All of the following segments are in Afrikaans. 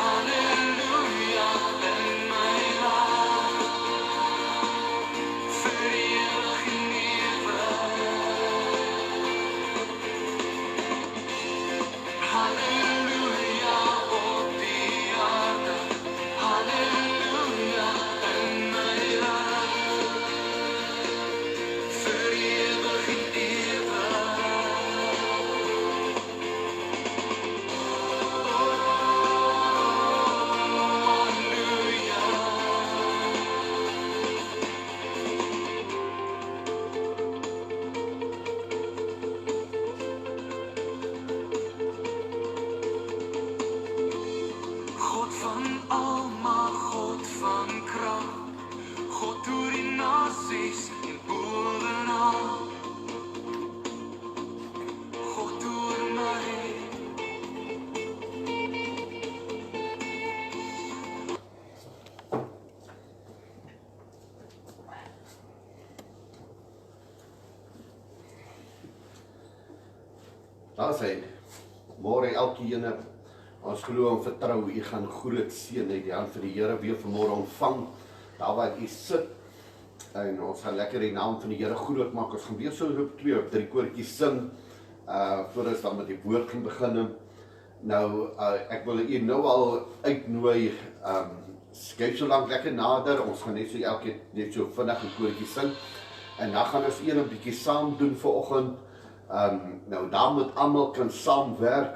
Halleluja, in my life. Daar sê, môre elkeen, ons glo en vertrou, u gaan groot seën uit die hand van die Here weer vanmôre ontvang, daar waar u sit, en ons gaan lekker die naam van die Here groot maak. Ons gaan weer so op 2 of 3 koortjies sing, voor ons dan met die woord gaan begin. Nou, ek wil u nou al uitnooi, skryf so lang lekker nader, ons gaan net so elke net so vinnig 'n koortjie sing, en dan gaan ons een bietjie saam doen vanoggend. Nou, daar moet almal kan saamwerk.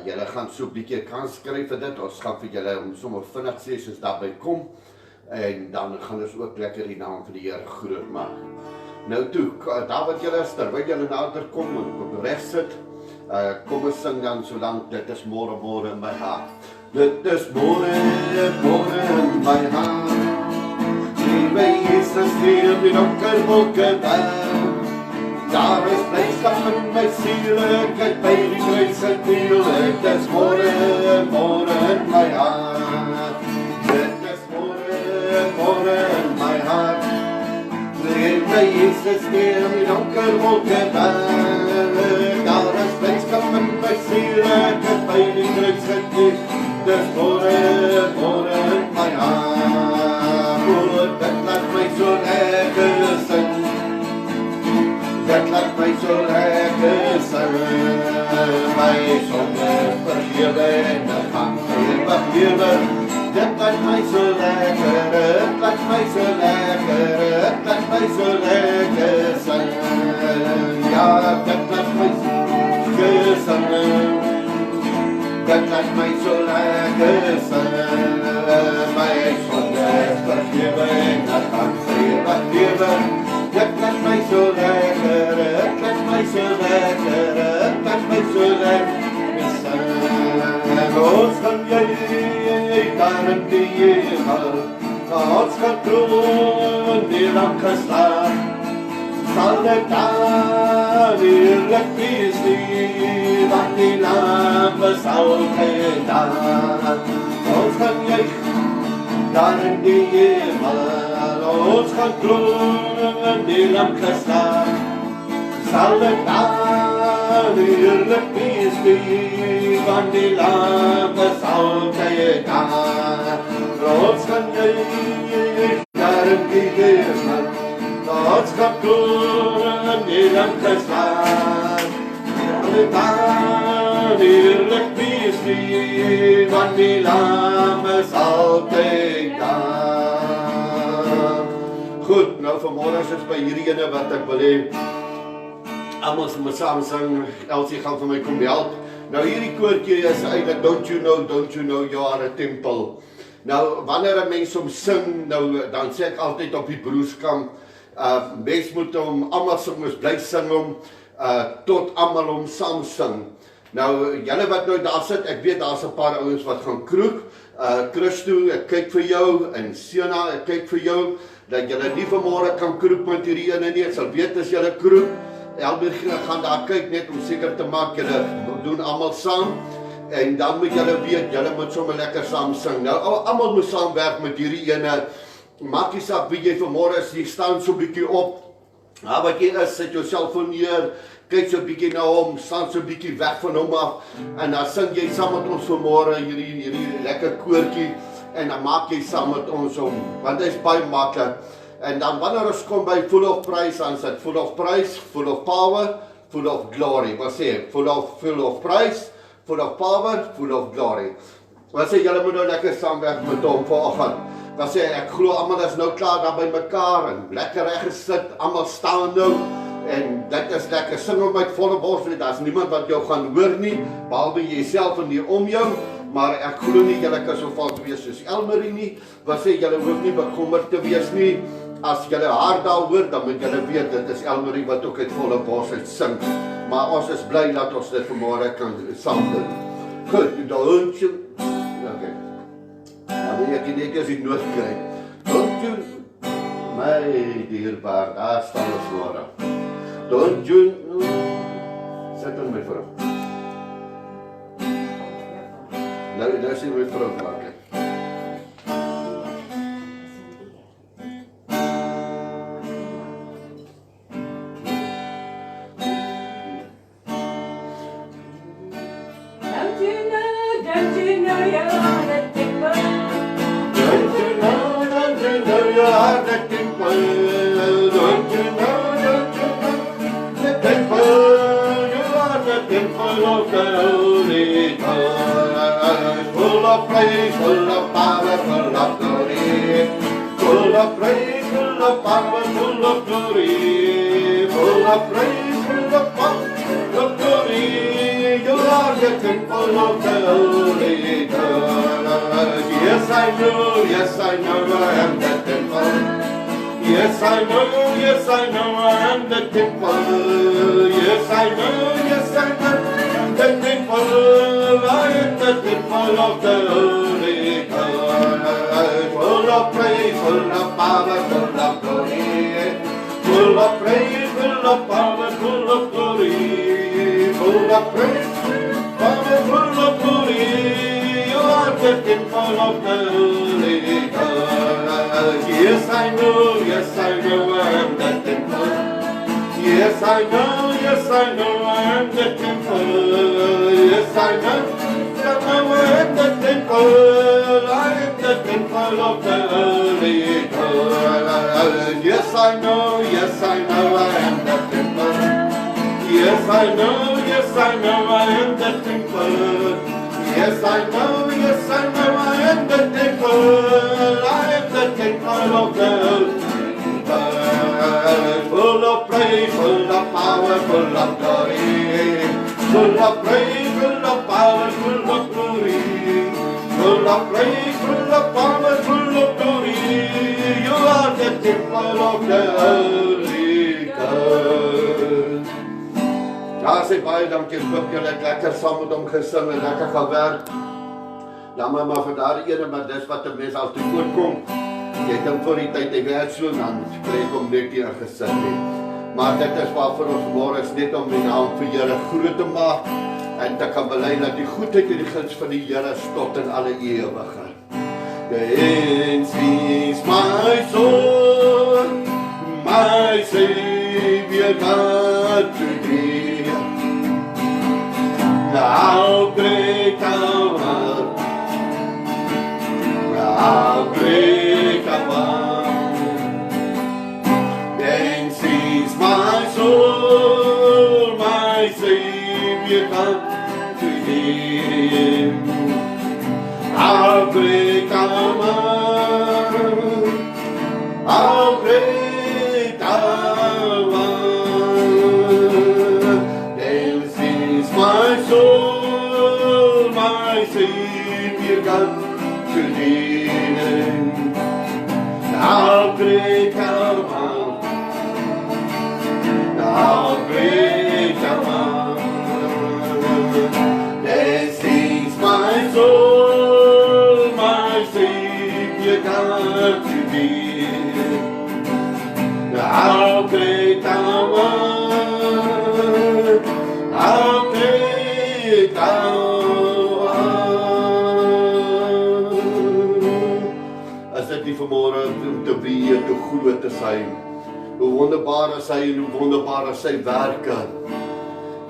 Julle gaan so 'n bietjie kans kry vir dit. Ons gaan vir julle om sommer vinnig sessies daarby kom. En dan gaan ons ook lekker die naam van die Here groot maak. Nou toe, daar wat julle is, terwyl julle nader kom en op reg sit, kom ons sing dan so lank, dit is môre, môre in my hart. Dit is môre, môre in my hart. Die my Jesus neer die donker wolke daar. Daar is blydskap in my siel, ek het by die kruis gekniel. Dit is môre, môre in my hart. Dit is môre, môre in my hart. Die my Jesus neer die donker wolke daar. Daar is blydskap in my siel, ek het by die kruis gekniel. Dit is môre, môre in my hart. O, dit laat my so lekker sing. Dit laat my so lekker sing. My sonde vergewe en ek gaan ewig lewe. Dit laat my so lekker, dit laat my so lekker, dit laat my so lekker sing. Ja, dit laat my so lekker sing. Dit laat my so lekker sing. My sonde vergewe en ek gaan ewig lewe. Dit laat my so lekker, dit laat my so lekker, dit laat my so lekker sing. Ons gaan jy daar in die hemel, ons gaan troon die lamp geslaan. Sal dit daar heerlik wees nie, want die lamp is altyd daar. Ons gaan jy daar in die hemel, ons gaan troon die lamp geslaan. Sal dit daar heerlik wees nie, want die lamp is altyd daar. Ons gaan jy daar in die hemel, ons gaan troon die lamp geslaan. Sal dit daar heerlik wees nie, want die lamp is altyd daar. Goed, nou vanmôre is dit by hierdie ene wat ek wil hê, almal se moet saam sing. Elsie gaan vir my kom help. Nou hierdie koortjie is eintlik don't you know you are a temple. Nou wanneer 'n mens hom sing, nou dan sê ek altyd op die broerskamp, mens moet hom almal sing, ons bly sing hom tot almal hom saam sing. Nou julle wat nou daar sit, ek weet daar's 'n paar ouens wat gaan kroek. Christo, ek kyk vir jou, en Sena, ek kyk vir jou, dat julle nie vanmôre kan kroek met hierdie ene nie. Ek sal weet as julle kroek. Elbert gaan daar kyk net om seker te maak julle doen almal saam. En dan moet julle weet, julle moet sommer lekker saam sing. Nou almal moet saamwerk met hierdie ene. Maak nie saak wie jy vanmôre is, jy staan so 'n bietjie op. Wat jy is, sit jou selfoon neer, kyk so 'n bietjie na hom, staan so 'n bietjie weg van hom af, en dan sing jy saam met ons vanmôre hierdie lekker koortjie, en dan maak jy saam met ons om, want dit is baie maklik. En dan wanneer ons kom by full of praise, dan sit full of praise, full of power, full of glory. Wat sê ek? Full of praise, full of power, full of glory. Wat sê julle moet nou lekker saamwerk met hom vanoggend. Wat sê ek glo almal is nou klaar daar by mekaar en lekker reg gesit, almal staan nou. En dit is lekker, sing hom met volle bors, daar's niemand wat jou gaan hoor nie, behalwe jouself en die om jou, maar ek glo nie julle kan so vals wees soos Elmarie nie. Wat sê julle hoef nie bekommerd te wees nie. As julle haar daar hoor, dan moet julle weet, dit is Elmarie wat ook uit volle bors uit sing. Maar ons is bly dat ons dit vanmôre kan saam doen. Goed, don't you, okay. Nou wil ek net as ek nood kry. Don't you, my dierbaar, daar staan ons môre. Don't you know, sit in my vrou. Nou sê my vrou maak ek. are the temple, don't you know, the temple, you are the temple of the Holy Ghost, full of praise, full of power, full of glory, full of praise, full of power, full of glory, full of praise, full of power, full of glory, you are the temple of the Holy Ghost. Yes, I know, I am the temple. Yes, I know, I am the temple. Yes, I know, I'm the temple. I am the temple of the Holy Ghost. Full of praise, full of power, full of glory. Full of praise, full of power, full of glory. Full of praise, power, full of glory. You are the temple of the Holy Ghost. Yes, I know, I am the temple. Yes, I know, I am the temple. Yes, I know, I am the temple. I am the temple of the Holy Ghost. Yes, I know, I am the temple. Yes, I know, I am the temple. Yes, I know, I am the temple. I am the temple of the Holy Ghost. Full of praise, full of power, full of glory. Full of praise, full of power, full of glory. Full of praise, full of power, full of glory. You are the temple of the Holy Ghost. Ja, sê baie dankie, ek hoop julle het lekker saam met hom gesing en lekker gewerk. Jammer maar vir daardie ene, maar dis wat 'n mens altyd voorkom. Jy dink voor die tyd hy werk so dan kry hom net hier gesit het. Maar dit is waarvoor ons môre is net om die naam vir Here groot te maak en te kan bely dat die goedheid en die guns van die Here tot in alle ewigheid. Then sees my soul, my Savior God to thee. How great thou art, how great thou art. Then sings my soul, my Savior come to thee. How great thou art, how great thou art. Then sings my soul, my Savior come to thee. How great thou art, how great thou art. Then sings my soul, my Savior come to thee. How great thou art, how great thou art. As dit nie vanmôre om te weet hoe groot is hy, hoe wonderbaar is hy en hoe wonderbaar is sy werke.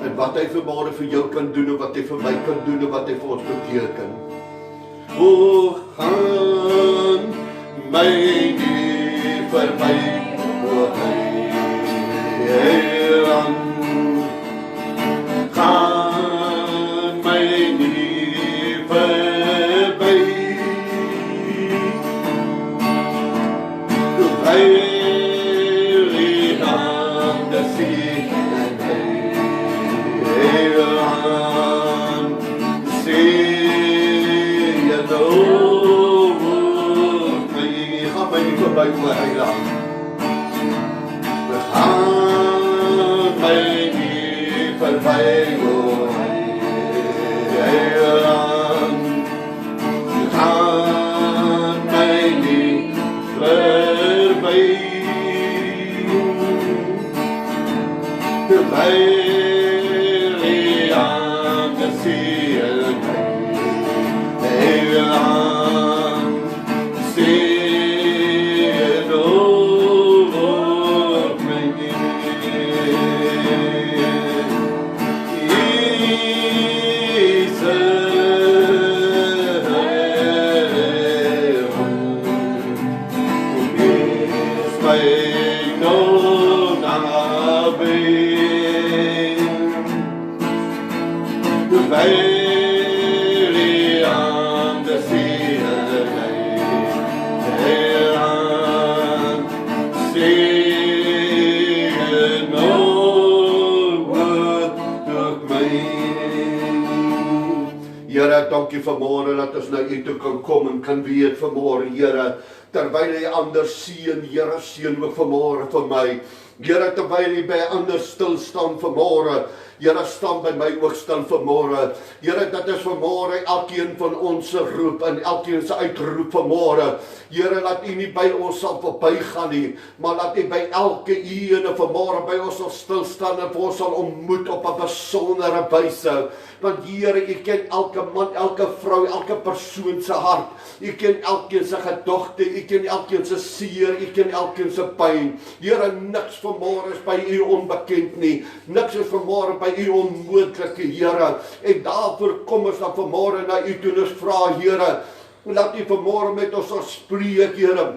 En wat hy vanmôre vir jou kan doen en wat hy vir my kan doen en wat hy vir ons beteken. O, gaan my nie verby, o Theron. Gaan my nie verby. Willie on the sea and Theron, see and over me. Gaan my nie verby, o Heiland. Gaan my nie verby, o Heiland. Gaan my nie verby. Willie on the sea and Theron, see and over me. Jesus, my no nabe Willie on the sea Theron say no word of mine. Here, dankie vanmôre dat ons na u toe kan kom en kan weet vanmôre, Here, terwyl hy ander seën, Here, seën ook vanmôre vir my. Here, terwyl hy by ander stil staan vanmôre, Here, staan by my ook stil vanmôre. Here, dit is vanmôre elkeen van ons se roep en elkeen se uitroep vanmôre. Here, laat u nie by ons sal verbygaan nie, maar laat u by elke ene vanmôre by ons sal stil staan en ons sal ontmoet op 'n besondere wyse. Want Here, u ken elke man, elke vrou, elke persoon se hart. U ken elkeen se gedagte, u ken elkeen se seer, u ken elkeen se pyn. Here, niks vanmôre is by u onbekend nie. Niks is vanmôre by u onmoontlike, Here. En daarvoor kom ons dan vanmôre na u toe en ons vra, Here, laat u vanmôre met ons sal spreek, Here.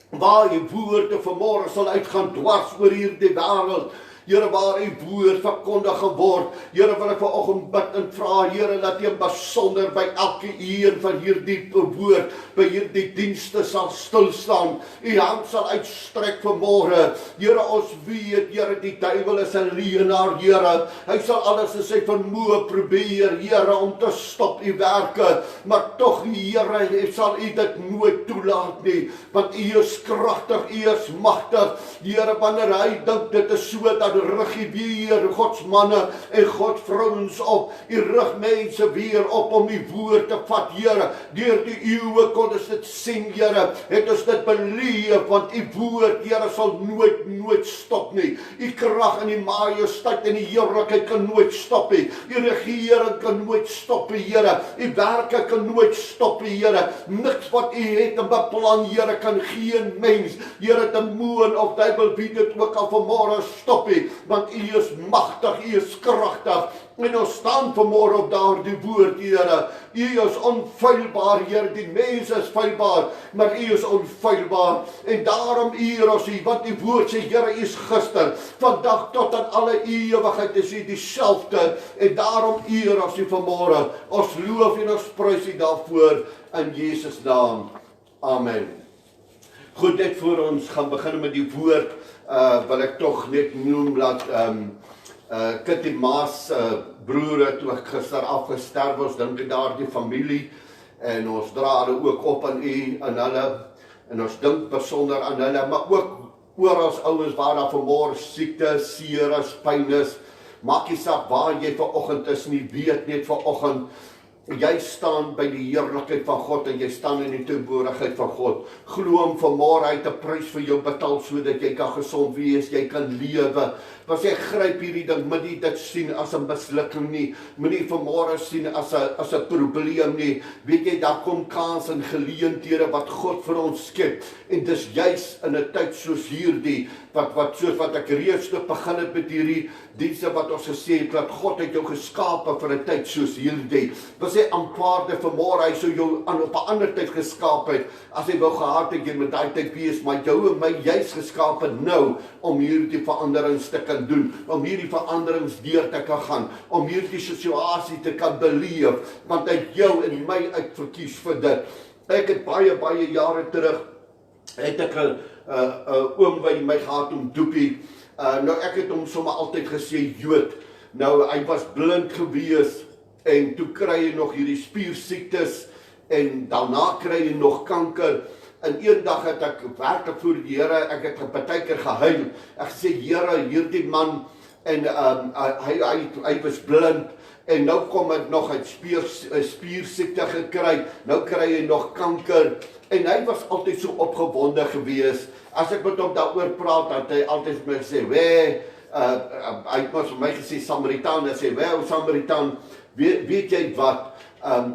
Waar u woorde vanmôre sal uitgaan dwars oor hierdie wêreld. Here, waar u woord verkondig word. Here, wil ek vanoggend bid en vra, Here, dat u besonder by elke een van hierdie woord, by hierdie dienste sal stil staan. U hand sal uitstrek vanmôre. Here, ons weet, Here, die duiwel is 'n leienaar, Here. Hy sal alles in sy vermoë probeer, Here, om te stop u werke. Maar tog, Here, hy sal u dit nooit toelaat nie, want u is kragtig, u is magtig. Here, wanneer hy dink dit is so, dat rig u weer Gods manne en Gods vrouens op. U rig mense weer op om die woord te vat, Here. Deur die eeue kon ons dit sien, Here. Het ons dit beleef, want u woord, Here, sal nooit stop nie. U krag en die majesteit en die heerlikheid kan nooit stop nie. U regering kan nooit stop nie, Here. U werke kan nooit stop nie, Here. Niks wat u het en beplan, Here, kan geen mens, Here, demoon of duiwel wie dit ook al vanmôre stop nie. Want u is magtig, u is kragtig. En ons staan vanmôre op daardie woord, Here. U is onfeilbaar, Here. Die mens is feilbaar, maar u is onfeilbaar. En daarom eer ons u, want die woord sê, Here, u is gister, vandag tot aan alle ewigheid is u dieselfde. En daarom eer ons u vanmôre. Ons loof en ons prys u daarvoor in Jesus naam. Amen. Goed, net voor ons gaan begin met die woord, wil ek tog net noem dat Kitty Maas broer het ook gister afgesterf, ons dink daar die familie, en ons dra hulle ook op aan u, aan hulle, en ons dink besonder aan hulle, maar ook oor ons ouens waar daar vanmôre siekte, seer is, pyn is. Maak nie saak waar jy vanoggend is nie, weet net vanoggend, jy staan by die heerlikheid van God en jy staan in die teenwoordigheid van God. Glo hom vanmôre, hy het 'n prys vir jou betaal sodat jy kan gesond wees, jy kan lewe. Want jy gryp hierdie ding, moenie dit sien as 'n mislukking nie, moenie vanmôre sien as 'n probleem nie. Weet jy, daar kom kans en geleenthede wat God vir ons skep, en dis juis in 'n tyd soos hierdie, soos wat ek reeds begin het met hierdie dienste wat ons gesê het, dat God het jou geskape vir 'n tyd soos hierdie. Was hy aanvaarde vanmôre, hy sou jou op 'n ander tyd geskaap het, as hy wou gehad het, jy met daai tyd wees, maar jou en my juis geskape nou, om hierdie veranderings te kan doen, om hierdie veranderings deur te kan gaan, om hierdie situasie te kan beleef, want hy het jou en my uitverkies vir dit. Ek het baie jare terug, het ek 'n oom by my gehad om Doepie. Nou ek het hom sommer altyd gesê Jood. Nou hy was blind gewees en toe kry hy nog hierdie spiersiektes en daarna kry hy nog kanker. En eendag het ek werklik voor die Here, ek het partykeer gehuil. Ek sê Here, hierdie man, en hy was blind. En nou kom het nog uit spiersiekte gekry, nou kry hy nog kanker, en hy was altyd so opgewonde gewees. As ek met hom daaroor praat, dat hy altyd vir my gesê, hy het vir my gesê, Samaritaan, hy sê, Samaritaan, weet jy wat,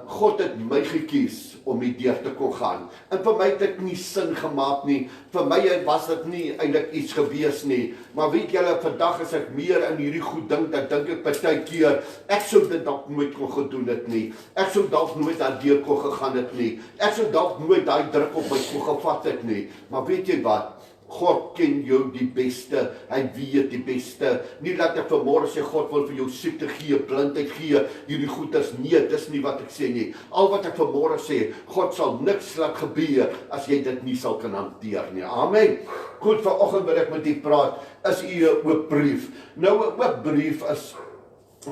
God het my gekies om die deur te kon gaan. En vir my het dit nie sin gemaak nie, vir my was dit nie eintlik iets gewees nie, maar weet julle, vandag as ek meer in hierdie goed dink, dan dink ek partykeer, ek sou dit dalk nooit kon gedoen het nie, ek sou dalk nooit daardeur kon gegaan het nie, ek sou dalk nooit daai druk op my kon gevat het nie, maar weet jy wat, God ken jou die beste, hy weet die beste. Nie laat ek vanmôre sê, God wil vir jou siekte gee, blindheid gee, hierdie goeders, nee, dis nie wat ek sê nie. Al wat ek vanmôre sê, God sal niks laat gebeur, as jy dit nie sal kan hanteer nie. Amen. Goed, vanoggend wil ek met u praat, is u 'n oop brief. Nou, 'n oop brief is,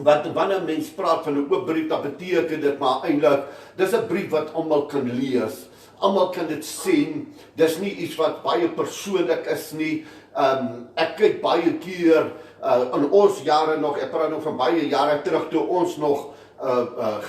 wanneer mens praat van 'n oop brief, dan beteken dit maar eintlik, dis 'n brief wat almal kan lees. Almal kan dit sien, dis nie iets wat baie persoonlik is nie. Ek kyk baie keer, in ons jare nog, ek praat nog van baie jare terug, toe ons nog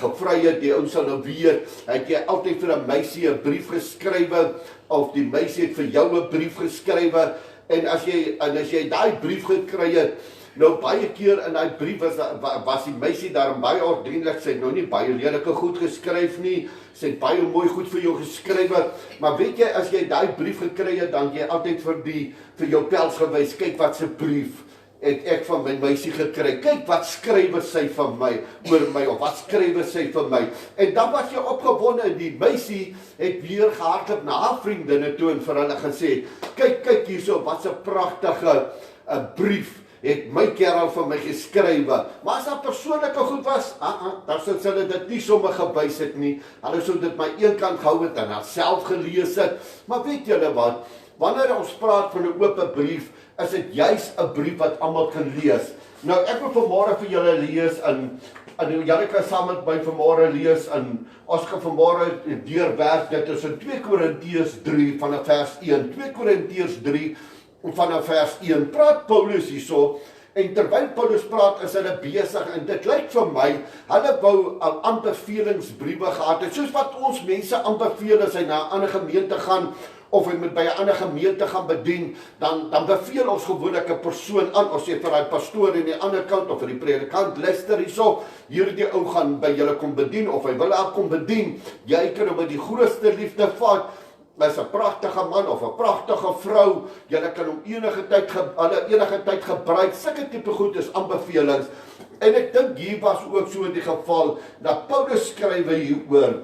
gevry het, die ouens sal nou weet, het jy altyd vir 'n meisie 'n brief geskrywe, of die meisie het vir jou 'n brief geskrywe, en as jy daai brief gekry het, nou baie keer in daai brief was die meisie daarom baie ordentlik, sy het nou nie baie lelike goed geskryf nie, sy het baie mooi goed vir jou geskrywe, maar weet jy, as jy daai brief gekry het, dan jy altyd vir jou pels gewys, kyk wat se brief het ek van my meisie gekry, kyk wat skrywe sy van my, oor my, of wat skrywe sy van my, en dan was jy opgewonde, en die meisie het weer gehardloop na haar vriendinne toe, en vir hulle gesê, kyk hierso, wat 'n pragtige brief, het my kerel van my geskrywe, maar as dat persoonlike goed was, dan sou hulle dit nie sommer gewys het nie, hulle sou dit my een kant gehou het, en self gelees het, maar weet julle wat, wanneer ons praat van 'n oop brief, is dit juis 'n brief wat almal kan lees. Nou, ek wil vanmôre vir julle lees, en julle kan saam met my vanmôre lees, en ons gaan vanmôre deurwerk, dit is in 2 Korintiërs 3 vanaf vers 1, 2 Korintiërs 3 vanaf vers 1, praat Paulus hierso, en terwyl Paulus praat, is hulle besig, en dit lyk vir my, hulle wou aanbevelingsbriewe gehad het, soos wat ons mense aanbeveel as hy na 'n ander gemeente gaan, of hy moet by 'n ander gemeente gaan bedien, dan beveel ons gewoonlik 'n persoon aan, ons sê vir die pastoor aan die ander kant, of vir die predikant, luister hierso, hierdie ou gaan by julle kom bedien, of hy wil haar kom bedien, jy kan hom met die grootste liefde vat, is 'n pragtige man of 'n pragtige vrou, julle kan hom enige tyd gebruik, sulke tipe goed is aanbevelings, en ek dink hier was ook so in die geval, dat Paulus skrywe hieroor,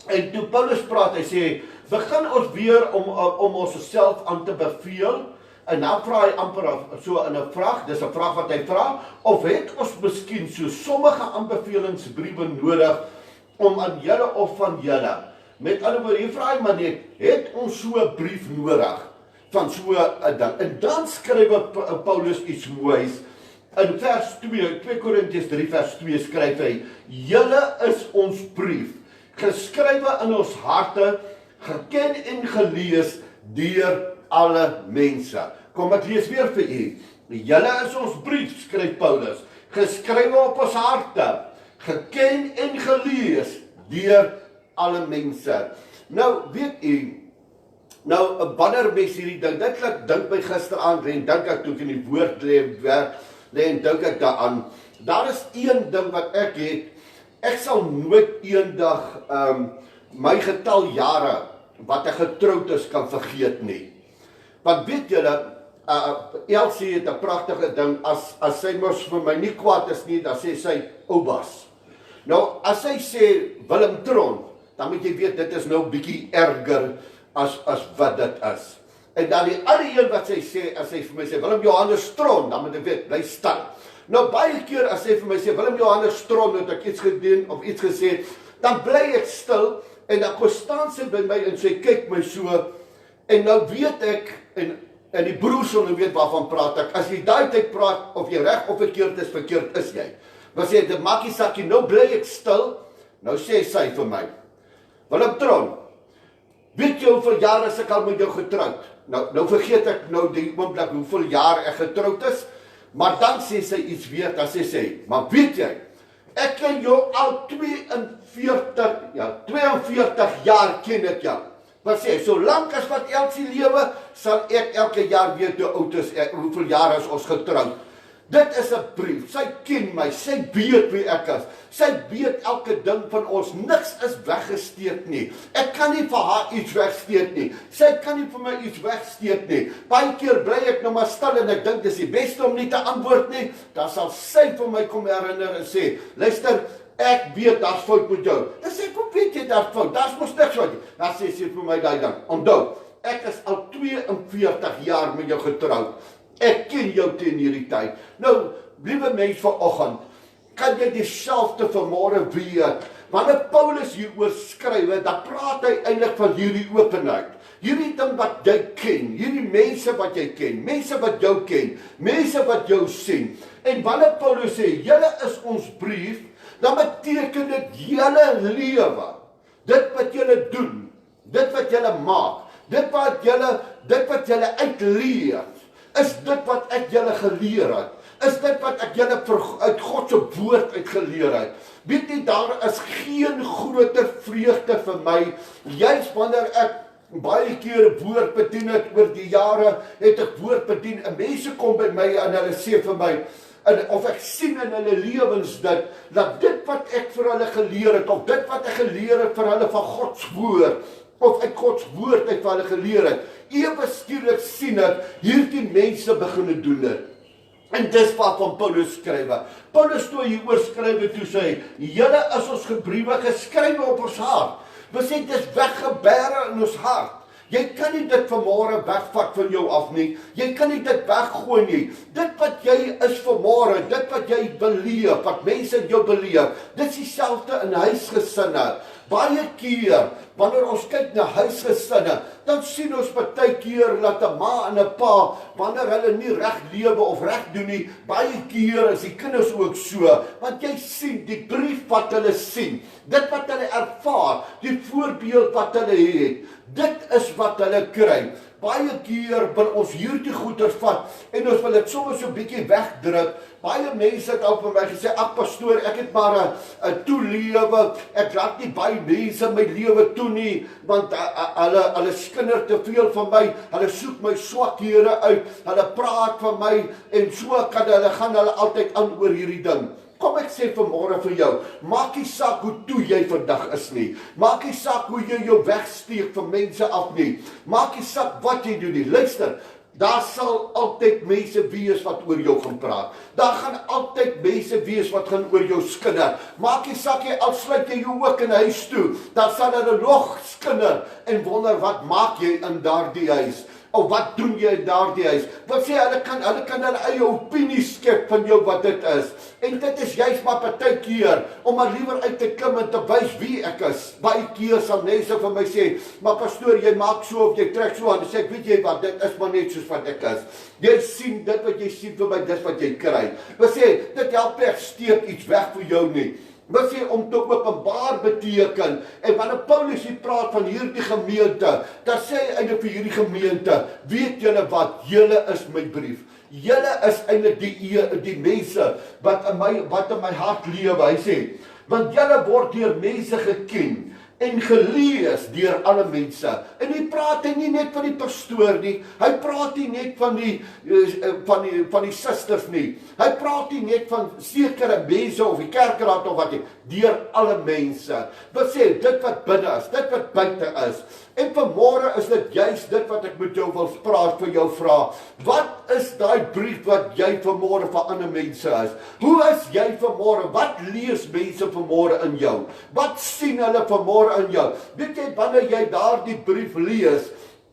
en toe Paulus praat, hy sê, begin ons weer om onsself aan te beveel, en dan vra hy amper so in 'n vraag, dis 'n vraag wat hy vra, of het ons miskien so sommige aanbevelingsbriewe nodig, om aan julle of van julle, met ander woorde, hier vra hy maar net, het ons so 'n brief nodig, van so 'n ding, en dan skryf Paulus iets moois, in vers 2 Korintiërs 3 vers 2 skryf hy, julle is ons brief, geskrywe in ons harte, geken en gelees deur alle mense. Kom ek lees weer vir u. Julle is ons brief, skryf Paulus, geskrywe op ons harte, geken en gelees deur alle mense. Nou, weet u, nou, wanneer mens hierdie ding, dit dink my gisteraand, en dink ek toe ek in die woord lê, en dink ek daaraan, daar is een ding wat ek het, ek sal nooit eendag my getal jare, wat ek getroud is, kan vergeet nie. Want weet julle, Elsie het 'n pragtige ding, as sy mos vir my nie kwaad is nie, dan sê sy, Obas. Nou, as sy sê, Willem Tron, dan moet jy weet, dit is nou bietjie erger, as wat dit is. En dan die ander een wat sy sê, as sy vir my sê, Willem Johannes Tron, dan moet ek weet, bly stil. Nou, baie keer as sy vir my sê, Willem Johannes Tron, het ek iets gedoen, of iets gesê, dan bly ek stil, en dan staan sy by my, en sy kyk my so, en nou weet ek, en die broer sal nou weet waarvan praat ek, as jy daai tyd praat, of jy reg of verkeerd is jy. Maar sê, dit maak nie sakkie, nou bly ek stil, nou sê sy vir my, Willem Tron, weet jy hoeveel jaar is ek al met jou getroud? Nou vergeet ek nou die oomblik hoeveel jaar ek getroud is, maar dan sê sy iets weer, dan sê sy, maar weet jy, ek ken jou al 42 jaar ken ek jou. Maar sê, solank as wat Elsie lewe, sal ek elke jaar weet hoe oud is ek, hoeveel jaar is ons getroud. Dit is 'n brief, sy ken my, sy weet wie ek is, sy weet elke ding van ons, niks is weggesteek nie, ek kan nie vir haar iets wegsteek nie, sy kan nie vir my iets wegsteek nie, baie keer bly ek nou maar stil en ek dink dis die beste om nie te antwoord nie, dan sal sy vir my kom herinner en sê, luister, ek weet daar's fout met jou, dan sê ek, hoe weet jy daar's fout, daar's mos niks fout nie, dan sê sy vir my daai ding, onthou, ek is al 42 jaar met jou getroud. Ek ken jou teen hierdie tyd. Nou, liewe mens vanoggend, kan jy dieselfde vanmôre weet? Wanneer Paulus hieroor skryf, dan praat hy eintlik van hierdie openheid. Hierdie ding wat jy ken, hierdie mense wat jy ken, mense wat jou ken, mense wat jou sien. En wanneer Paulus sê, julle is ons brief, dan beteken dit julle lewe. Dit wat julle doen, dit wat julle maak, dit wat julle uitleef, is dit wat ek julle geleer het. Is dit wat ek julle uit God se woord uitgeleer het. Weet jy, daar is geen groter vreugde vir my, juis wanneer ek baie keer woord bedien het oor die jare, het ek woord bedien, en mense kom by my en hulle sê vir my, of ek sien in hulle lewens dat dit wat ek vir hulle geleer het, of dit wat ek geleer het vir hulle van Gods woord, of uit Gods woord uit vir hulle geleer het, ewe skielik sien ek, hierdie mense begin doen dit. En dis waarvan Paulus skryf. Paulus toe hy oorskryf toe sê, julle is ons gebriewe geskrywe op ons hart. We sê, dis weggebere in ons hart. Jy kan nie dit vanmôre wegvat van jou af nie. Jy kan nie dit weggooi nie. Dit wat jy is vanmôre, dit wat jy beleef, wat mense in jou beleef, dis dieselfde in huisgesinne. Baie keer, wanneer ons kyk na huisgesinne, dan sien ons baie keer dat 'n ma en 'n pa, wanneer hulle nie reg lewe of reg doen nie, baie keer is die kinders ook so, want jy sien die brief wat hulle sien, dit wat hulle ervaar, die voorbeeld wat hulle het, dit is wat hulle kry. Baie keer wil ons hierdie goeders vat, en ons wil dit sommer so 'n bietjie wegdruk. Baie mense het al vir my gesê, ag pastoor, ek het maar 'n toelewe, ek laat nie baie mense my lewe toe nie, want hulle skinder te veel van my, hulle soek my swakhede uit, hulle praat van my, en so gaan hulle altyd aan oor hierdie ding. Kom ek sê vanmôre vir jou, maak nie saak hoe toe jy vandag is nie. Maak nie saak hoe jy jou wegsteek van mense af nie. Maak nie saak wat jy doen nie. Luister, daar sal altyd mense wees wat oor jou gaan praat. Daar gaan altyd mense wees wat gaan oor jou skinder. Maak nie saak jy al sluit jy jou ook in huis toe, dan sal hulle nog skinder en wonder wat maak jy in daardie huis. Of wat doen jy in daardie huis? Wat sê hulle kan hulle eie opinie skep van jou wat dit is. En dit is juist maar partykeer om maar liewer uit te klim en te wys wie ek is. Baie keer sal mense vir my sê, maar pastoor, jy maak so of jy trek so aan. Dan sê ek, weet jy wat, dit is maar net soos wat ek is. Jy sien dit wat jy sien vir my, dis wat jy kry. Wat sê, dit help nie steek iets weg vir jou nie. Wat sê om te openbaar beteken, en wanneer Paulus hier praat van hierdie gemeente, dan sê hy eintlik vir hierdie gemeente, weet julle wat, julle is my brief. Julle is eintlik die mense wat in my hart lewe. Hy sê, want julle word deur mense geken en gelees deur alle mense. En hy praat nie net van die pastoor nie, hy praat nie net van die susters nie, hy praat nie net van sekere mense of die kerkraad of wat nie, deur alle mense. Wat sê, dit wat binne is, dit wat buite is. En vanmôre is dit juist dit wat ek met jou wil praat, vir jou vra. Wat is daai brief wat jy vanmôre vir ander mense is? Hoe is jy vanmôre? Wat lees mense vanmôre in jou? Wat sien hulle vanmôre in jou? Weet jy, wanneer jy daardie brief lees,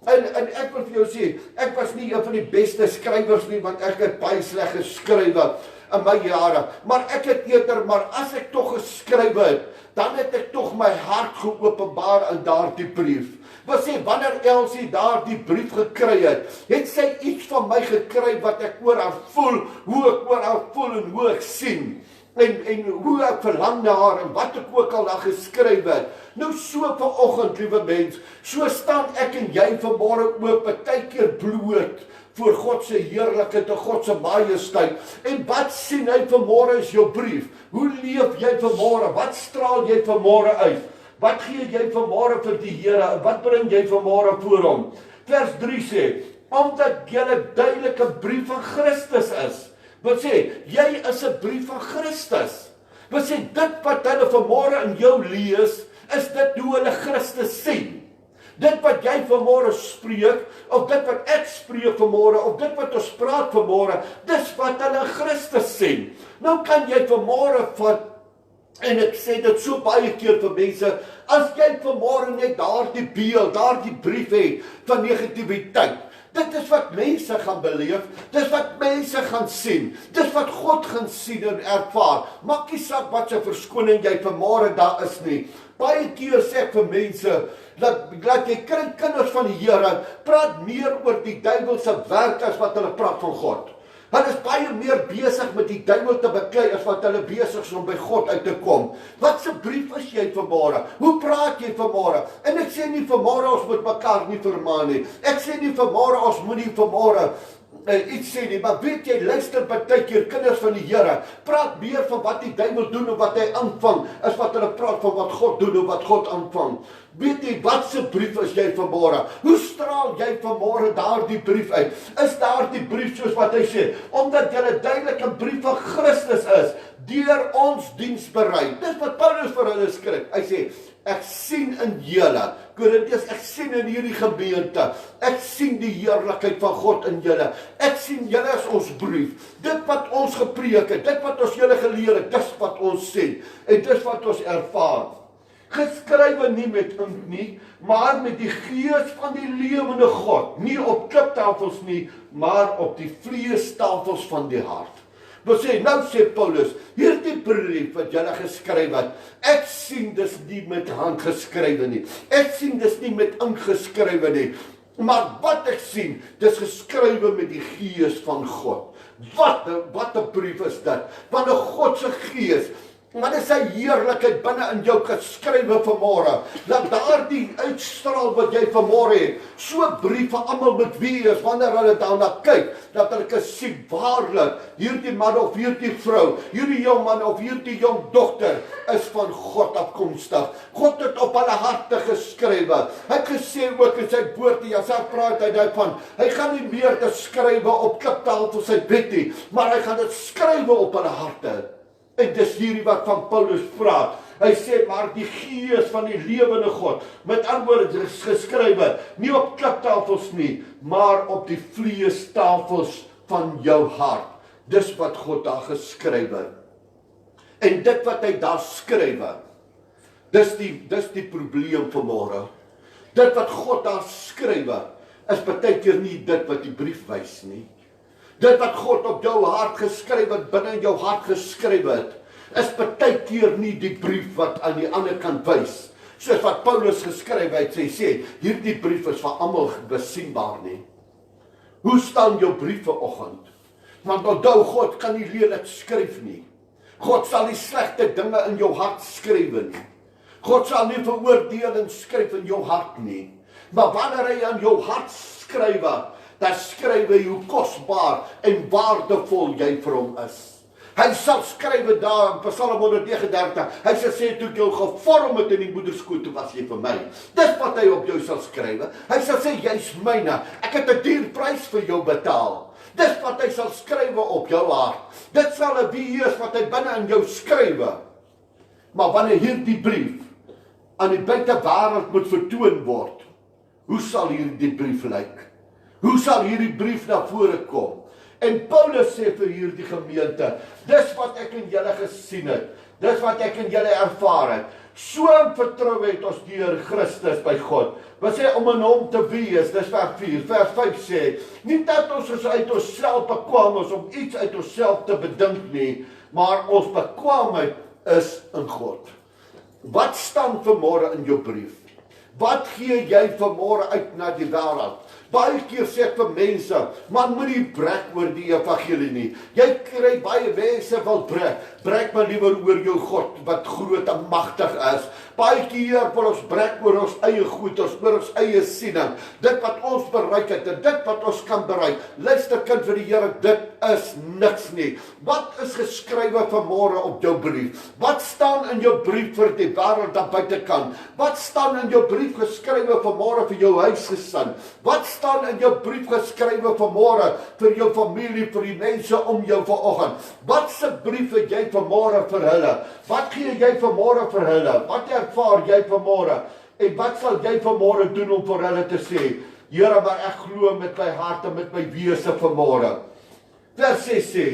en ek wil vir jou sê, ek was nie een van die beste skrywers nie, want ek het baie sleg geskrywe in my jare, maar ek het eerder, maar as ek tog geskrywe het, dan het ek tog my hart geopenbaar in daardie brief. Wat sê, wanneer Elsie daardie brief gekry het sy iets van my gekry wat ek oor haar voel, hoe ek oor haar voel en hoe ek sien. En hoe ek verlang na haar en wat ek ook al daar geskryf het. Nou so vanoggend, liewe mens, so staan ek en jy vanmôre ook partykeer bloot voor God se heerlikheid en God se majesteit. En wat sien hy vanmôre is jou brief? Hoe leef jy vanmôre? Wat straal jy vanmôre uit? Wat gee jy vanmôre vir die Here? Wat bring jy vanmôre voor hom? Vers 3 sê, omdat julle duidelik 'n brief van Christus is. Wat sê, jy is 'n brief van Christus. Wat sê, dit wat hulle vanmôre in jou lees, is dit hoe hulle Christus sien. Dit wat jy vanmôre spreek, of dit wat ek spreek vanmôre, of dit wat ons praat vanmôre, dis wat hulle Christus sien. Nou kan jy vanmôre vat En ek sê dit so baie keer vir mense, as jy vanmôre net daardie beeld, daardie brief het van negativiteit, dit is wat mense gaan beleef, dis wat mense gaan sien, dis wat God gaan sien en ervaar. Maak nie saak wat se verskoning jy vanmôre daar is nie. Baie keer sê ek vir mense, dat jy kry kinders van die Here, praat meer oor die duiwel se werk as wat hulle praat van God. Hulle is baie meer besig met die duiwel te beklei as wat hulle besig is om by God uit te kom. Wat se brief is jy vanmôre? Hoe praat jy vanmôre? En ek sê nie vanmôre ons moet mekaar nie vermaan nie. Ek sê nie vanmôre ons moenie vanmôre iets sê nie, maar weet jy, luister partykeer kinders van die Here, praat meer van wat die duiwel doen en wat hy aanvang, as wat hulle praat van wat God doen en wat God aanvang. Weet jy, wat se brief is jy vanmôre? Hoe straal jy vanmôre daardie brief uit? Is daardie brief soos wat hy sê, omdat jy duidelik 'n brief van Christus is, deur ons diensbereid. Dis wat Paulus vir hulle skryf. Hy sê, ek sien in julle, Korintiërs, ek sien in hierdie gemeente, ek sien die heerlikheid van God in julle. Ek sien julle as ons brief. Dit wat ons gepreek het, dit wat ons julle geleer het, dis wat ons sien. En dis wat ons ervaar. Geskrywe nie met ink nie, maar met die gees van die lewende God. Nie op kliptafels nie, maar op die vleestafels van die hart. Nou sê Paulus, hierdie brief wat julle geskryf het, ek sien dis nie met hand geskrywe nie. Ek sien dis nie met ink geskrywe nie. Maar wat ek sien, dis geskrywe met die gees van God. Wat 'n brief is dit? Want 'n God se gees, wat is sy heerlikheid binne in jou geskrywe vanmôre, dat daardie uitstraal wat jy vanmôre het, so 'n brief vir almal met wie is, wanneer hulle daarna kyk, dat hulle kan sien waarlik, hierdie man of hierdie vrou, hierdie jong man of hierdie jong dogter, is van God afkomstig. God het op hulle harte geskrywe. Hy het gesê ook in sy woord, Jesaja praat hy daarvan, hy gaan nie meer te skrywe op kliptafels sy bed nie, maar hy gaan dit skrywe op hulle harte. En dis hierdie wat van Paulus praat. Hy sê, maar die gees van die lewende God, met ander woorde is geskrywe, nie op kliptafels nie, maar op die vleestafels van jou hart. Dis wat God daar geskrywe. En dit wat hy daar skrywe, dis die probleem vanmôre. Dit wat God daar skrywe, is baie keer nie dit wat die brief wys nie. Dit wat God op jou hart geskryf het, binne in jou hart geskryf het, is baie keer nie die brief wat aan die ander kant wys. Soos wat Paulus geskryf het, sê, hierdie brief is vir almal besienbaar nie. Hoe staan jou brief vanoggend? Want onthou, God kan nie lelik skryf nie. God sal nie slegte dinge in jou hart skryf nie. God sal nie veroordeling skryf in jou hart nie. Maar wanneer hy aan jou hart skryf, dan skryf hy hoe kosbaar en waardevol jy vir hom is. Hy sal skryf daar in Psalm 139, hy sal sê, toe ek jou gevorm het in die moederskoot, toe was jy vir my. Dis wat hy op jou sal skryf. Hy sal sê, jy's myne, ek het 'n duur prys vir jou betaal. Dis wat hy sal skryf op jou hart. Dit sal 'n wees wat hy binne in jou skryf. Maar wanneer hierdie brief aan die buitewêreld moet vertoon word, hoe sal hierdie brief lyk? Hoe sal hierdie brief na vore kom? En Paulus sê vir hierdie gemeente, dis wat ek in julle gesien het, dis wat ek in julle ervaar het. So vertrou het ons deur Christus by God. Wat sê om in hom te wees, dis vers 4, vers 5 sê, nie dat ons is uit onsself bekwaam is om iets uit onsself te bedink nie, maar ons bekwaamheid is in God. Wat staan vanmôre in jou brief? Wat gee jy vanmôre uit na die wêreld? Baie keer sê ek vir mense, man moenie brek oor die evangelie nie. Jy kry baie mense wil brek maar liewer oor jou God, wat groot en magtig is. Baie keer wil ons brek oor ons eie goeders, oor ons eie siening, dit wat ons bereik het, en dit wat ons kan bereik. Luister kind vir die Here, dit is niks nie. Wat is geskrywe vanmôre op jou brief? Wat staan in jou brief vir die wêreld daar buitekant? Wat staan in jou brief geskrywe vanmôre vir jou huisgesin? Wat staan in jou brief geskrywe vanmôre vir jou familie, vir die mense om jou vanoggend? Wat se brief het jy vanmôre vir hulle? Wat gee jy vanmôre vir hulle? Wat ervaar jy vanmôre? En wat sal jy vanmôre doen om vir hulle te sê, Here, maar ek glo met my hart en met my wese vanmôre. Vers 6 sê,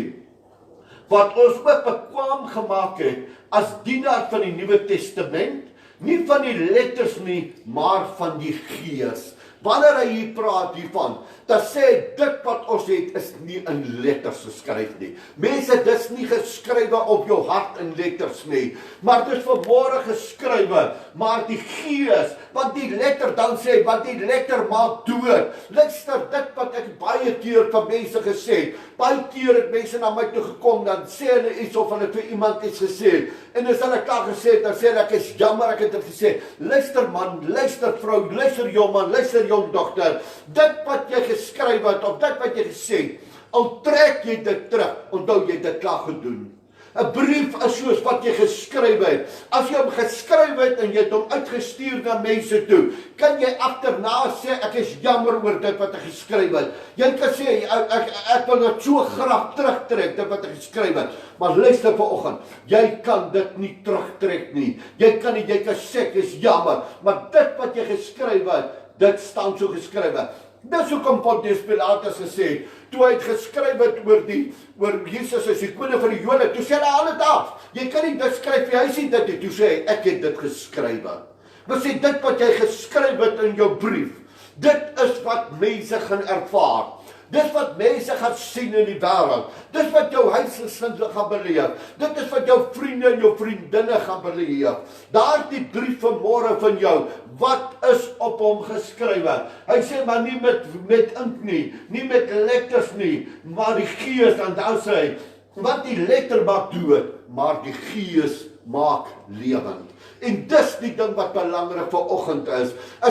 wat ons ook bekwaam gemaak het, as dienaar van die Nuwe Testament, nie van die letters nie, maar van die Gees. Wanneer hy hier praat hiervan, dan sê hy, dit wat ons het, is nie in letters geskryf nie. Mense, dit is nie geskrywe op jou hart in letters nie, maar dit is vanmôre geskrywe, maar die Gees, want die letter dan sê, want die letter maak dood. Luister, dit wat ek baie keer van mense gesê het, baie keer het mense na my toe gekom, dan sê hulle iets of hulle vir iemand iets gesê, en as hulle klaar gesê het, dan sê hulle, ek is jammer, ek het dit gesê. Luister man, luister vrou, luister jong man, luister jong dogter, dit wat jy geskryf het, of dit wat jy gesê het, al trek jy dit terug, onthou jy dit klaar gedoen. 'n brief is soos wat jy geskryf het. As jy hom geskryf het en jy het hom uitgestuur na mense toe, kan jy agterna sê, ek is jammer oor dit wat ek geskryf het. Jy kan sê, ek wil dit so graag terugtrek, dit wat ek geskryf het. Maar luister vanoggend, jy kan dit nie terugtrek nie. Jy kan sê, ek is jammer, maar dit wat jy geskryf het, dit staan so geskrywe. Dis hoekom Pontius Pilatus gesê het, toe hy het geskryf het oor Jesus as die koning van die Jode, toe sê hy al dit af. Jy kan nie dit skryf nie, hy sê dit nie, toe sê hy, ek het dit geskrywe. Maar sê dit wat jy geskryf het in jou brief, dit is wat mense gaan ervaar. Dis wat mense gaan sien in die wêreld. Dis wat jou huisgesin gaan beleef. Dit is wat jou vriende en jou vriendinne gaan beleef. Daardie brief vanmôre van jou, wat is op hom geskrywe? Hy sê maar nie met ink nie, nie met letters nie, maar die Gees, en dan sê hy, wat die letter maak dood, maar die Gees maak lewend. En dis die ding wat belangrik vanoggend is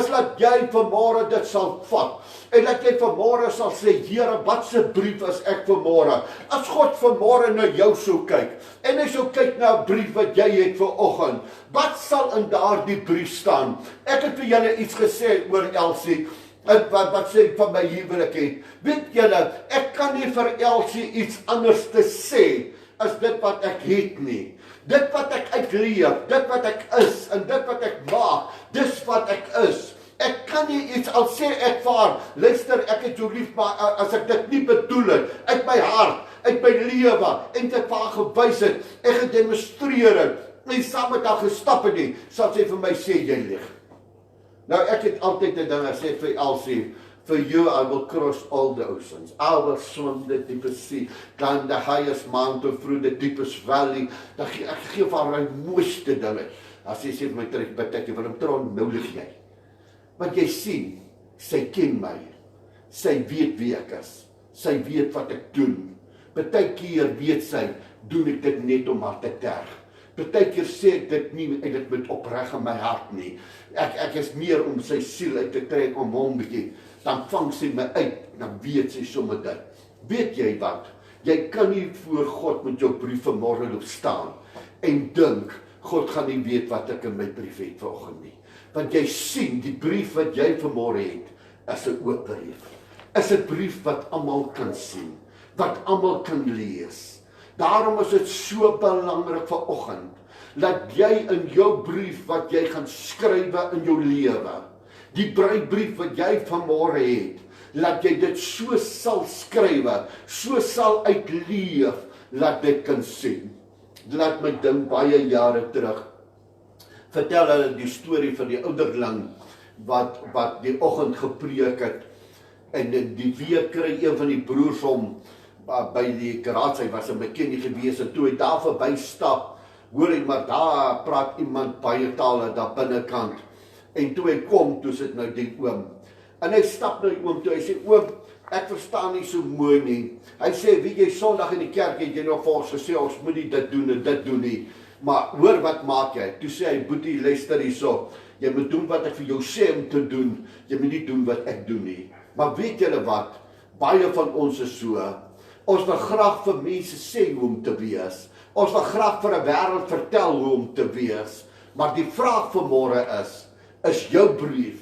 dat jy vanmôre dit sal vat. En dat jy vanmôre sal sê, Here, wat se brief is ek vanmôre? As God vanmôre na jou sou kyk, en hy sou kyk na 'n brief wat jy het vanoggend, wat sal in daardie brief staan? Ek het vir julle iets gesê oor Elsie, wat sê ek van my huwelik het. Weet julle, ek kan nie vir Elsie iets anders te sê as dit wat ek het nie. Dit wat ek uitleef, dit wat ek is, en dit wat ek maak, dis wat ek is. Ek kan nie iets, al sê ek vir haar, luister, ek het jou lief, maar as ek dit nie bedoel het, uit my hart, uit my lewe, en dit vir haar gewys het, ek gedemonstreer het, en saam met haar gestap het nie, sal sy vir my sê, jy lieg. Nou, ek het altyd 'n ding gesê vir Elsie, for you I will cross all the oceans. I will swim the deepest sea, climb the highest mountain through the deepest valley. Ek gee vir haar die mooiste dinge. As sy sê vir my terug, bid ek, vir hom tron, nou lieg jy. Want jy sien, sy ken my. Sy weet wie ek is. Sy weet wat ek doen. Partykeer weet sy, doen ek dit net om haar te terg. Partykeer sê ek dit nie uit dit met opreg in my hart nie. Ek is meer om sy siel uit te trek om hom bietjie. Dan vang sy my uit, dan weet sy sommer dit. Weet jy wat? Jy kan nie voor God met jou brief vanmôre loop staan en dink, God gaan nie weet wat ek in my brief het vanoggend nie. Want jy sien, die brief wat jy vanmôre het, is 'n oop brief. Is 'n brief wat almal kan sien, wat almal kan lees. Daarom is dit so belangrik vanoggend, dat jy in jou brief wat jy gaan skrywe in jou lewe, die bruidbrief wat jy vanmôre het, laat jy dit so sal skrywe, so sal uitleef, laat dit kan sien. Laat my dink baie jare terug, vertel hulle die storie van die ouderling, wat die oggend gepreek het, en die week kry een van die broers hom, by die garage, hy was 'n mechanic gewees, en toe hy daar verby stap, hoor hy, maar daar praat iemand baie tale, daar binnekant, en toe hy kom, toe sit nou die oom, en hy stap nou die oom toe, hy sê, oom, ek verstaan nie so mooi nie, hy sê, weet jy, Sondag in die kerk, het jy nog vir ons gesê, ons moet nie dit doen en dit doen nie, maar hoor wat maak jy, toe sê hy, boetie, luister hierso, jy moet doen wat ek vir jou sê om te doen, jy moet nie doen wat ek doen nie, maar weet julle wat, baie van ons is so, ons wil graag vir mense sê hoe om te wees, ons wil graag vir 'n wêreld vertel hoe om te wees, maar die vraag vanmôre is jou brief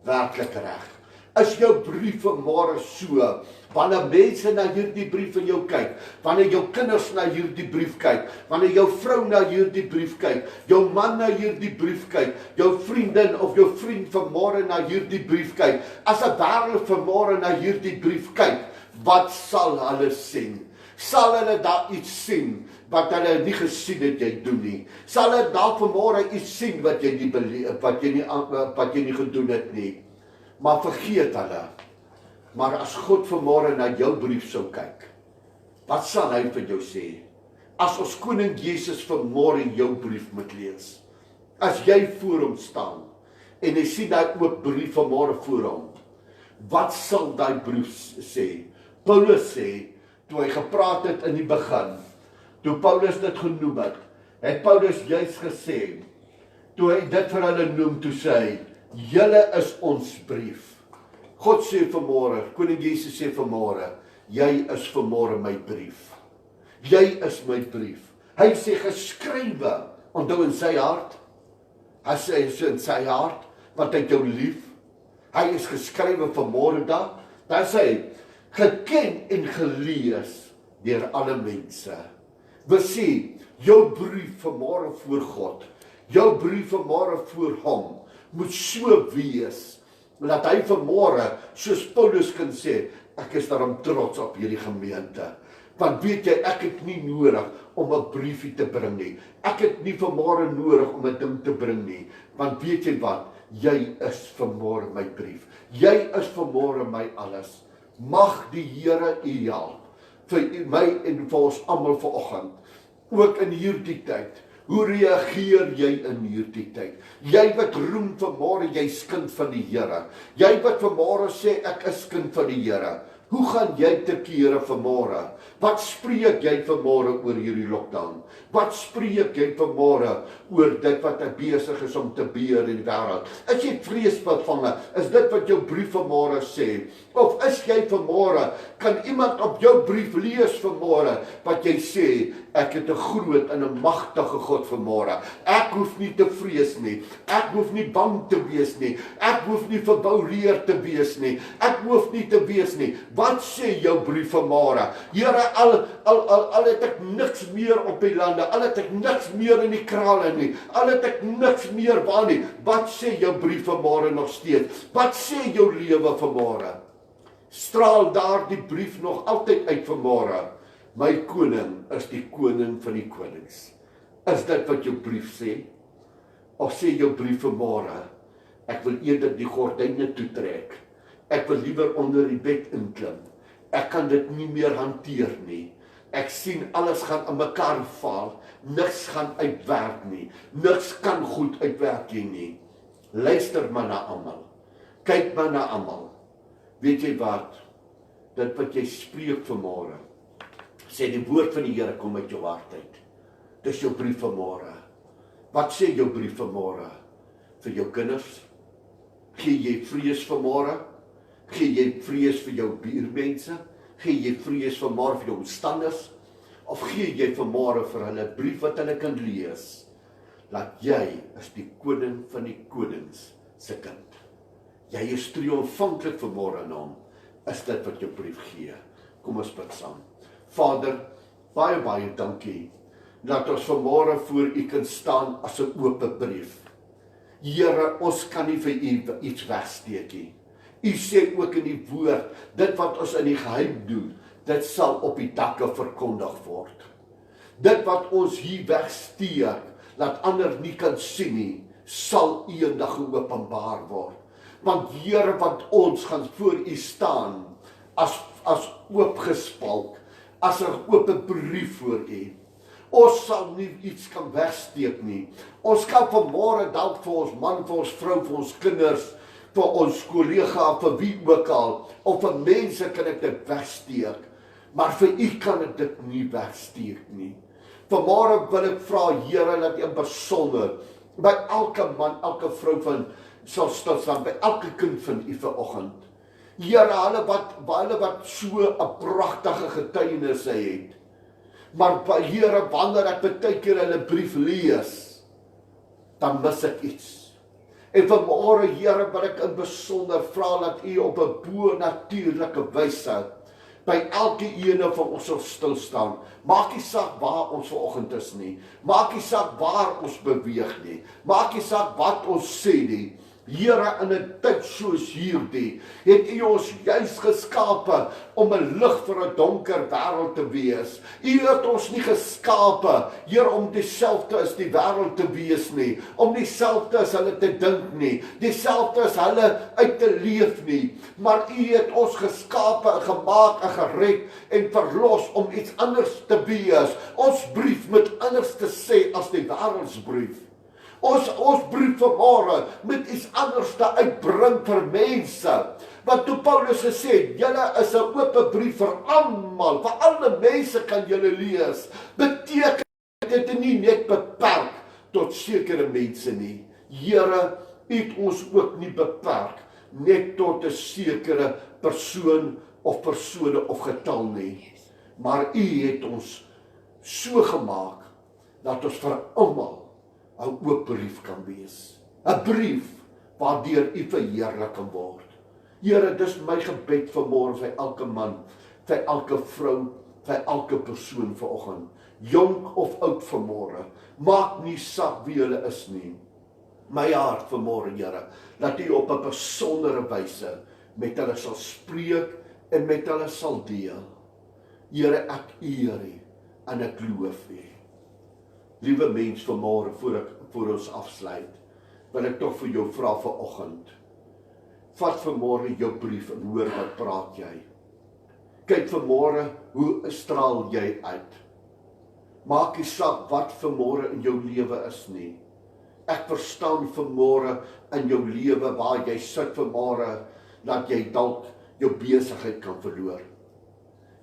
werklik reg? Is jou brief vanmôre so, wanneer mense na hierdie brief van jou kyk, wanneer jou kinders na hierdie brief kyk, wanneer jou vrou na hierdie brief kyk, jou man na hierdie brief kyk, jou vriendin of jou vriend vanmôre na hierdie brief kyk, as 'n wêreld vanmôre na hierdie brief kyk, wat sal hulle sien? Sal hulle daar iets sien wat hulle nie gesien het jy doen nie? Sal hulle daar vanmôre iets sien wat jy nie gedoen het nie? Maar vergeet hulle. Maar as God vanmôre na jou brief sou kyk, wat sal hy vir jou sê? As ons koning Jesus vanmôre jou brief moet lees, as jy voor hom staan, en hy sien daai oop brief vanmôre voor hom, wat sal daai brief sê? Paulus sê, toe hy gepraat het in die begin, toe Paulus dit genoem het Paulus juist gesê, toe hy dit vir hulle noem, toe sê hy, julle is ons brief. God sê vanmôre, koning Jesus sê vanmôre, jy is vanmôre my brief. Jy is my brief. Hy sê geskrywe, onthou in sy hart, hy sê in sy hart, want hy het jou lief, hy is geskrywe vanmôre daar, daar sê hy, geken en gelees deur alle mense. We sê, jou brief vanmôre voor God, jou brief vanmôre voor hom, moet so wees, dat hy vanmôre, soos Paulus kan sê, ek is daarom trots op hierdie gemeente. Want weet jy, ek het nie nodig om 'n briefie te bring nie. Ek het nie vanmôre nodig om 'n ding te bring nie. Want weet jy wat? Jy is vanmôre my brief. Jy is vanmôre my alles. Mag die Here u help vir my en vir ons almal vanoggend. Ook in hierdie tyd. Hoe reageer jy in hierdie tyd? Jy wat roem vanmôre jy's kind van die Here. Jy wat vanmôre sê ek is kind van die Here. Hoe gaan jy te kere vanmôre? Wat spreek jy vanmôre oor hierdie lockdown? Wat spreek jy vanmôre oor dit wat besig is om te gebeur in die wêreld? Is jy vreesbevange? Is dit wat jou brief vanmôre sê? Of is jy vanmôre, kan iemand op jou brief lees vanmôre wat jy sê, ek het 'n groot en 'n magtige God vanmôre. Ek hoef nie te vrees nie. Ek hoef nie bang te wees nie. Ek hoef nie verboureerd te wees nie. Ek hoef nie te wees nie. Wat sê jou brief vanmôre? Here, al het ek niks meer op die lande, al het ek niks meer in die krale nie, al het ek niks meer waar nie. Wat sê jou brief vanmôre nog steeds? Wat sê jou lewe vanmôre? Straal daar die brief nog altyd uit vanmôre? My koning is die koning van die konings. Is dit wat jou brief sê? Of sê jou brief vanmôre, ek wil eerder die gordyne toetrek. Ek wil liewer onder die bed inklim. Ek kan dit nie meer hanteer nie. Ek sien alles gaan in mekaar val. Niks gaan uitwerk nie. Niks kan goed uitwerk nie. Luister maar na almal. Kyk maar na almal. Weet jy wat? Dit wat jy spreek vanmôre, sê die woord van die Here kom uit jou hart uit. Dis jou brief vanmôre. Wat sê jou brief vanmôre? Vir jou kinders? Gee jy vrees vanmôre? Gee jy vrees vir jou buurmense? Gee jy vrees vanmôre vir jou omstanders? Of gee jy vanmôre vir hulle 'n brief wat hulle kan lees? Dat jy is die koning van die konings se kind. Jy is triomfantlik vanmôre in hom. Is dit wat jou brief gee? Kom ons bid saam. Vader, baie dankie dat ons vanmôre voor u kan staan as 'n oop brief. Here, ons kan nie vir u iets wegsteek nie. U sê ook in die woord, dit wat ons in die geheim doen, dit sal op die dakke verkondig word. Dit wat ons hier wegsteek, laat ander nie kan sien nie, sal eendag geopenbaar word. Want Here, wat ons gaan voor u staan, as oopgespalk, as 'n oop brief voor u. Ons sal nie iets kan wegsteek nie. Ons kan vanmôre dalk vir ons man, vir ons vrou, vir ons kinders, vir ons kollega, vir wie ook al, of vir mense kan ek dit wegsteek, maar vir u kan ek dit nie wegsteek nie. Vanmôre wil ek vra, Here, dat u besonder by elke man, elke vrou van sal stil staan, by elke kind van u vanoggend. Here, hulle wat so 'n pragtige getuienis het, maar Here, wanneer ek baie keer hulle brief lees, dan mis ek iets. En vanmôre, Here, wil ek in besonder vra dat u op 'n bo-natuurlike wyse by elke ene van ons sal stil staan. Maak nie saak waar ons vanoggend is nie. Maak nie saak waar ons beweeg nie. Maak nie saak wat ons sê nie. Here, in 'n tyd soos hierdie, het U ons juis geskape om 'n lig vir 'n donker wêreld te wees. U het ons nie geskape, Here, om dieselfde as die wêreld te wees nie, om dieselfde as hulle te dink nie, dieselfde as hulle uit te leef nie, maar U het ons geskape, gemaak en gered en verlos om iets anders te wees. Ons brief moet anders te sê as die wêreldsbrief. Ons brief vanmôre moet iets anders te uitbring vir mense. Want toe Paulus gesê het, julle is 'n oop brief vir almal, vir alle mense kan julle lees, beteken dit nie net beperk tot sekere mense nie. Here, U het ons ook nie beperk net tot 'n sekere persoon of persone of getal nie. Maar U het ons so gemaak dat ons vir almal 'n oop brief kan wees. 'n Brief waardeur U verheerlik kan word. Here, dis my gebed vanmôre vir elke man, vir elke vrou, vir elke persoon vanoggend, jonk of oud vanmôre. Maak nie saak wie hulle is nie. My hart vanmôre, Here, dat U op 'n besondere wyse met hulle sal spreek en met hulle sal deel. Here, ek eer U en ek loof U. Liewe mens, vanmôre voor ons afsluit, wil ek tog vir jou vra vanoggend. Vat vanmôre jou brief en hoor wat praat jy. Kyk vanmôre hoe straal jy uit. Maak nie saak wat vanmôre in jou lewe is nie. Ek verstaan vanmôre in jou lewe waar jy sit vanmôre, dat jy dalk jou besigheid kan verloor.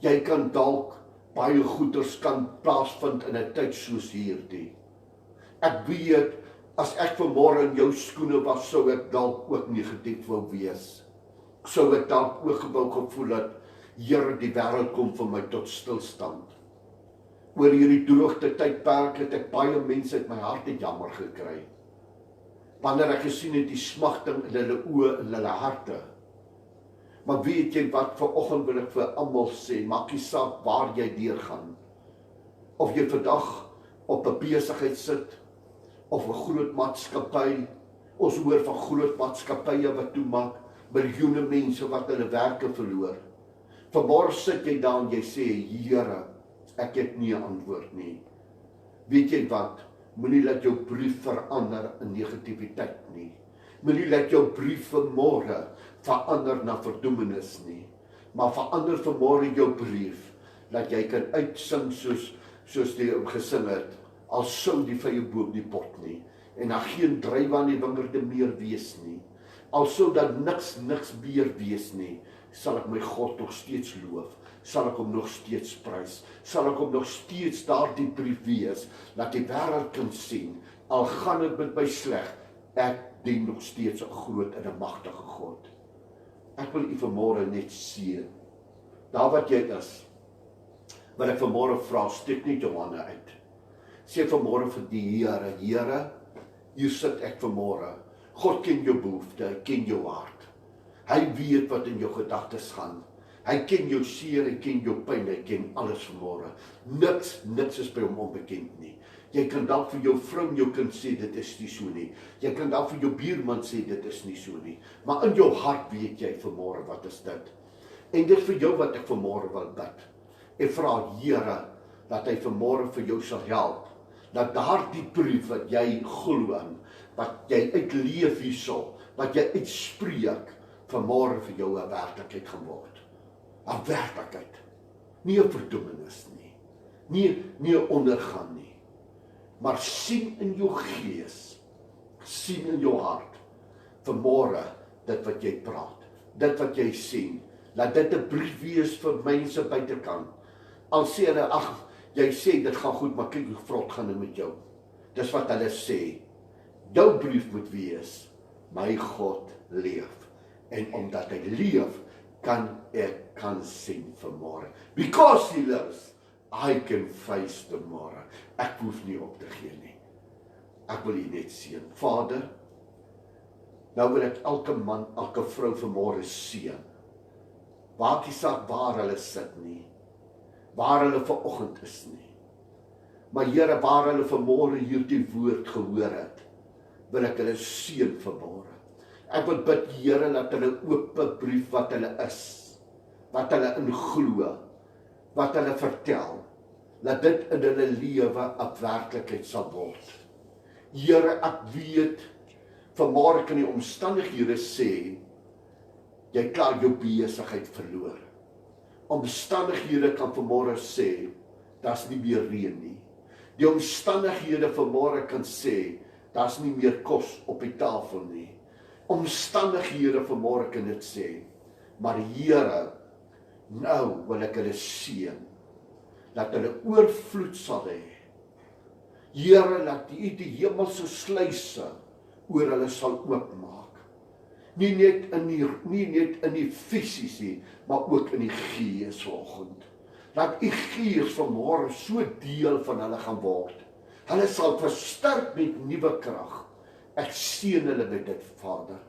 Jy kan dalk baie goeders kan plaasvind in 'n tyd soos hierdie. Ek weet, as ek vanmôre in jou skoene was, sou ek dalk ook negatief wou wees. Sou ek dalk ook wou gevoel het, Here, die wêreld kom vir my tot stilstand. Oor hierdie droogte tydperk het ek baie mense uit my hart het jammer gekry. Wanneer ek gesien het die smagting in hulle oë en hulle harte. Maar weet jy wat, vanoggend wil ek vir almal sê, maak nie saak waar jy deurgaan. Of jy vandag op 'n besigheid sit, of 'n groot maatskappy. Ons hoor van groot maatskappye wat toemaak, miljoene mense wat hulle werke verloor. Vanmôre sit jy daar en jy sê, Here, ek het nie 'n antwoord nie. Weet jy wat? Moenie laat jou brief verander in negativiteit nie. Moenie laat jou brief vanmôre verander na verdoemenis nie. Maar verander vanmôre jou brief, dat jy kan uitsing soos die gesing het, al sou die vrye boom die pot nie, en daar geen druiwe aan die wingerde meer wees nie. Al sou dat niks meer wees nie, sal ek my God nog steeds loof, sal ek hom nog steeds prys, sal ek hom nog steeds daardie brief wees, dat die wêreld kan sien, al gaan dit met my sleg, ek dien nog steeds 'n groot en 'n magtige God. Ek wil U vanmôre net seën. Daar wat jy is, wil ek vanmôre vra, steek net jou hande uit. Sê vanmôre vir die Here, Here, hier sit ek vanmôre. God ken jou behoefte, hy ken jou hart. Hy weet wat in jou gedagtes gaan. Hy ken jou seer, hy ken jou pyn, hy ken alles vanmôre. Niks is by hom onbekend nie. Jy kan dalk vir jou vrou en jou kind sê, dit is nie so nie. Jy kan dalk vir jou buurman sê, dit is nie so nie. Maar in jou hart weet jy vanmôre, wat is dit? En dit vir jou wat ek vanmôre wil bid. En vra Here, dat hy vanmôre vir jou sal help. Dat daardie brief wat jy glo in, wat jy uitleef hierso, wat jy uitspreek, vanmôre vir jou 'n werklikheid gaan word. 'n Werklikheid. Nie 'n verdoemenis nie. Nie 'n ondergang nie. Maar sien in jou gees, sien in jou hart, vanmôre dit wat jy praat, dit wat jy sien, laat dit 'n brief wees vir mense buitekant. Al sê hulle, ag, jy sê dit gaan goed, maar kyk hoe vrot gaan dit met jou. Dis wat hulle sê. Jou brief moet wees, my God leef. En omdat hy leef, kan sien vanmôre. Because he lives, I can face tomorrow. Ek hoef nie op te gee nie. Ek wil U net seën. Vader, nou wil ek elke man, elke vrou vanmôre seën. Maak nie saak waar hulle sit nie, waar hulle vanoggend is nie. Maar Here, waar hulle vanmôre hierdie woord gehoor het, wil ek hulle seën vanmôre. Ek wil bid, Here, dat hulle oop brief wat hulle is, wat hulle in glo, wat hulle vertel, dat dit in hulle lewe 'n werklikheid sal word. Here, ek weet, vanmôre kan die omstandighede sê, jy klaar jou besigheid verloor. Omstandighede kan vanmôre sê, daar's nie meer reën nie. Die omstandighede vanmôre kan sê, daar's nie meer kos op die tafel nie. Omstandighede vanmôre kan dit sê, maar Here, nou wil ek hulle seën, dat hulle oorvloed sal hê. Here, dat U die hemelse sluise oor hulle sal oopmaak. Nie net in die fisies nie, maar ook in die gees vanoggend. Dat U Gees vanmôre so deel van hulle gaan word. Hulle sal versterk met nuwe krag. Ek seën hulle met dit, Vader.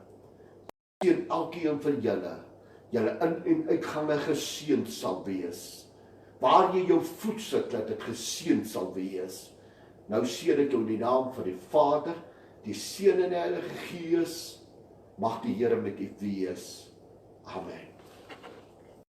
Ek seën elkeen van julle in- en uitgange geseënd sal wees. Waar jy jou voet sit, dat dit geseënd sal wees. Nou seën ek jou in die naam van die Vader, die Seun en die Heilige Gees. Mag die Here met u wees. Amen.